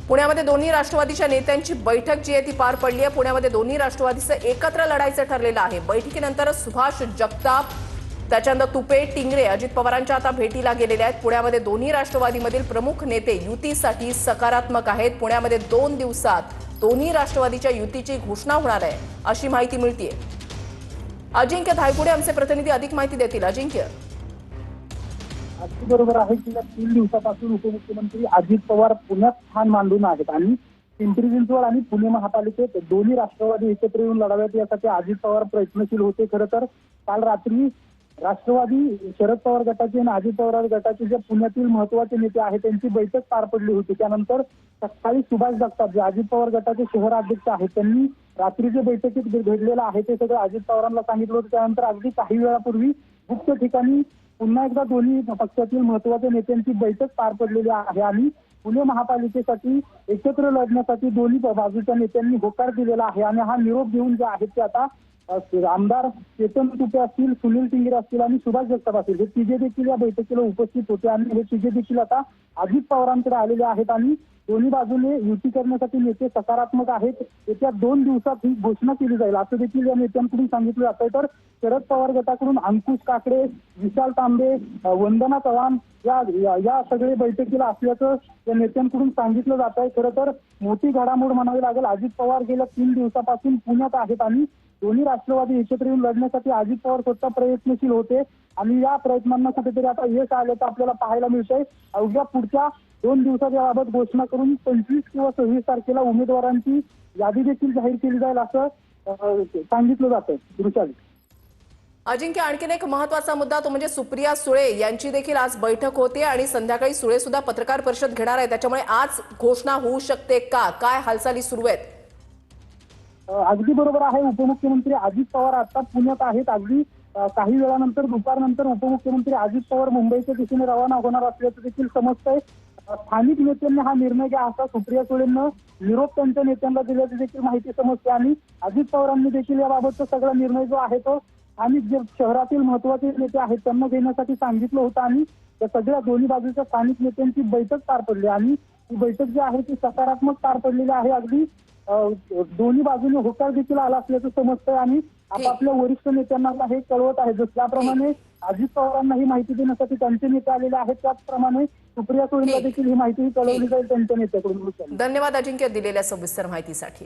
पुण्यामध्ये दोन्ही राष्ट्रवादीच्या नेत्यांची बैठक जी आहे ती पार पडली आहे। पुण्यामध्ये दोन्ही राष्ट्रवादीचं एकत्र लढायचं ठरलेलं आहे। बैठकीनंतर सुभाष जगताप, त्याच्यानंतर तुपे, टिंगरे अजित पवारांच्या आता भेटीला गेलेले आहेत। पुण्यामध्ये दोन्ही राष्ट्रवादीमधील प्रमुख नेते युतीसाठी सकारात्मक आहेत। पुण्यामध्ये 2 दिवसात दोन्ही राष्ट्रवादीच्या युतीची घोषणा होणार आहे अशी माहिती मिळतेय। अजिंक्य धायपुडे आमचे प्रतिनिधी अधिक माहिती देतील। अजिंक्य, अगदी बरोबर आहे की 3 दिवसापासून उपमुख्यमंत्री अजित पवार पुण्यात स्थान मांडून आहेत आणि पिंपरी चिंचवड आणि पुणे महापालिकेत दोन्ही राष्ट्रवादी एकत्र येऊन लढाव्यात यासाठी अजित पवार प्रयत्नशील होते। खरं तर काल रात्री राष्ट्रवादी शरद पवार गटाचे आणि अजित पवार गटाचे जे पुण्यातील महत्वाचे नेते आहेत त्यांची बैठक पार पडली होती। त्यानंतर सकाळी सुभाष जगताप जे अजित पवार गटाचे शहर अध्यक्ष आहेत त्यांनी रात्री जे बैठकीत घडलेलं आहे ते सगळं अजित पवारांना सांगितलं होतं। त्यानंतर अगदी काही वेळापूर्वी मुख्य ठिकाणी पुन्हा एकदा दोन्ही पक्षातील महत्वाच्या नेत्यांची बैठक पार पडलेली आहे आणि पुणे महापालिकेसाठी एकत्र लढण्यासाठी दोन्ही बाजूच्या नेत्यांनी होकार दिलेला आहे आणि हा निरोप घेऊन जे आहेत ते आता आमदार चेतन तुपे असतील, सुनील टिंगरे असतील आणि सुभाष जगताप असतील हे तिघे देखील या बैठकीला उपस्थित होते आणि हे तिघे देखील आता अजित पवारांकडे आलेले आहेत आणि दोन्ही बाजूने युती करण्यासाठी नेते सकारात्मक आहेत। येत्या 2 दिवसात ही घोषणा केली जाईल असं देखील या नेत्यांकडून सांगितलं जातंय। तर शरद पवार गटाकडून अंकुश काकडे, विशाल तांबे, वंदना चव्हाण या सगळे बैठकीला असल्याचं या नेत्यांकडून सांगितलं जात आहे। खरं तर मोठी घडामोड म्हणावी लागेल। अजित पवार गेल्या 3 दिवसापासून पुण्यात आहेत आणि दोन्ही राष्ट्रवादी एकत्र येऊन लढण्यासाठी अजित पवार स्वतः प्रयत्नशील होते आणि या प्रयत्नांना कुठेतरी आता यश आलं तर आपल्याला पाहायला मिळतंय। अवघ्या पुढच्या 2 दिवसात याबाबत घोषणा करून 25 किंवा 26 तारखेला उमेदवारांची यादी देखील जाहीर केली जाईल असं सांगितलं जातंय। वृषाली, अजिंक्य, आणखीन एक महत्वाचा मुद्दा तो म्हणजे सुप्रिया सुळे यांची देखील आज बैठक होते आणि संध्याकाळी सुळे सुद्धा पत्रकार परिषद घेणार आहे। त्याच्यामुळे आज घोषणा होऊ शकते का? काय हालचाली सुरू आहेत? अगदी बरोबर आहे। उपमुख्यमंत्री अजित पवार आता पुण्यात आहेत। अगदी काही वेळानंतर दुपारनंतर उपमुख्यमंत्री अजित पवार मुंबईच्या दिशेने रवाना होणार असल्याचं देखील समजतंय। स्थानिक नेत्यांनी हा निर्णय घ्या असा सुप्रिया सुळेंना निरोप त्यांच्या नेत्यांना दिल्याची देखील माहिती समजते आणि अजित पवारांनी देखील याबाबतचा सगळा निर्णय जो आहे तो स्थानिक जे शहरातील महत्वाचे नेते आहेत त्यांना घेण्यासाठी सांगितलं होतं आणि त्या सगळ्या दोन्ही बाजूच्या स्थानिक नेत्यांची बैठक पार पडली आणि ही बैठक जी आहे ती सकारात्मक पार पडलेली आहे। अगदी दोन्ही बाजूने होकार देखील आला असल्याचं समजतंय आणि आपापल्या वरिष्ठ नेत्यांना हे कळवत आहे। ज्याप्रमाणे अजित पवारांना ही माहिती देण्यासाठी त्यांचे नेते आलेले आहेत त्याचप्रमाणे सुप्रिया सुळेंना देखील ही माहिती कळवली जाईल त्यांच्या नेत्याकडून। धन्यवाद अजिंक्य दिलेल्या सविस्तर माहितीसाठी।